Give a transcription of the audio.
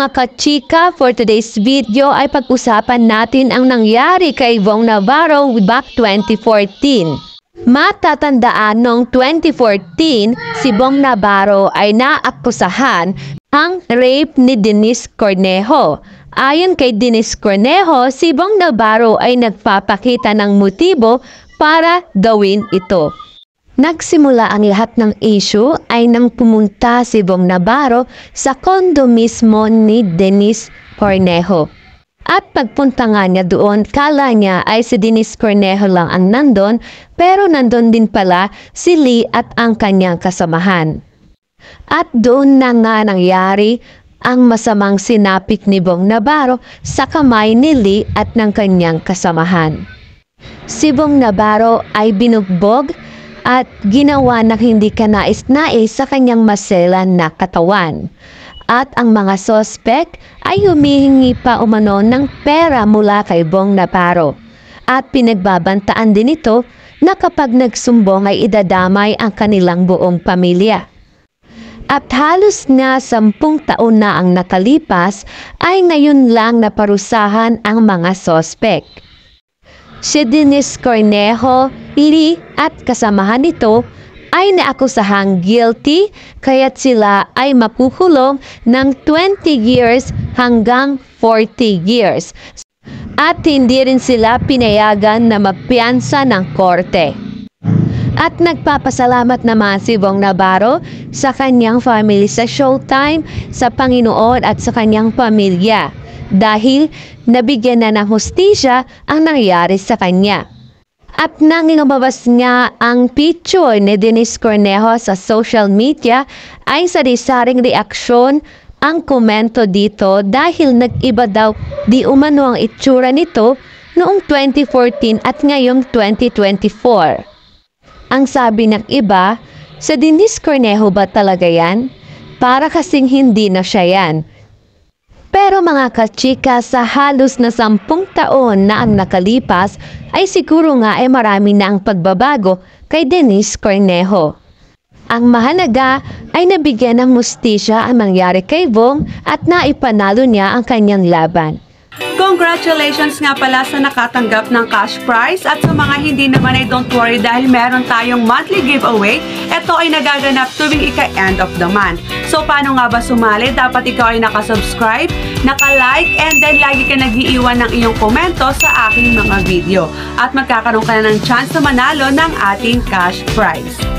mga kachika, for today's video ay pag-usapan natin ang nangyari kay Bong Navarro back 2014. Matatandaan noong 2014, si Bong Navarro ay naakusahan ang rape ni Denise Cornejo. Ayon kay Denise Cornejo, si Bong Navarro ay nagpapakita ng motibo para gawin ito. Nagsimula ang lahat ng issue ay nang pumunta si Bong Navarro sa kondo mismo ni Denise Cornejo. At pagpunta nga niya doon, kala niya ay si Denise Cornejo lang ang nandun, pero nandun din pala si Lee at ang kanyang kasamahan. At doon na nga nangyari ang masamang sinapik ni Bong Navarro sa kamay ni Lee at ng kanyang kasamahan. Si Bong Navarro ay binugbog at ginawa na hindi kanais-nais sa kanyang maselan na katawan. At ang mga sospek ay humihingi pa umano ng pera mula kay Bong Navarro. At pinagbabantaan din ito na kapag nagsumbong ay idadamay ang kanilang buong pamilya. At halos na 10 taon na ang nakalipas ay ngayon lang naparusahan ang mga sospek. Si Denise Cornejo, Lee at kasamahan nito ay naakusahang guilty, kaya't sila ay makukulong ng 20 years hanggang 40 years. At hindi rin sila pinayagan na magpiyansa ng korte. At nagpapasalamat naman si Bong Navarro sa kanyang family sa Showtime, sa Panginoon at sa kanyang pamilya. Dahil nabigyan na ng hustisya ang nangyari sa kanya. At nang lumabas nga ang picture ni Denise Cornejo sa social media, ay sari-saring reaksyon ang komento dito dahil nag-iba daw di umano ang itsura nito noong 2014 at ngayong 2024. Ang sabi ng iba, sa Denise Cornejo ba talaga yan? Para kasing hindi na siya yan. Pero mga kachika, sa halos na 10 taon na ang nakalipas, ay siguro nga ay marami na ang pagbabago kay Denise Cornejo. Ang mahalaga ay nabigyan ng hustisya ang nangyari kay Bong at naipanalo niya ang kanyang laban. Congratulations nga pala sa nakatanggap ng cash prize, at sa mga hindi naman ay don't worry dahil meron tayong monthly giveaway. Ito ay nagaganap tuwing ika-end of the month. So paano nga ba sumali? Dapat ikaw ay nakasubscribe, naka-like, and then lagi ka nag-iiwan ng iyong komento sa aking mga video. At magkakaroon ka na ng chance na manalo ng ating cash prize.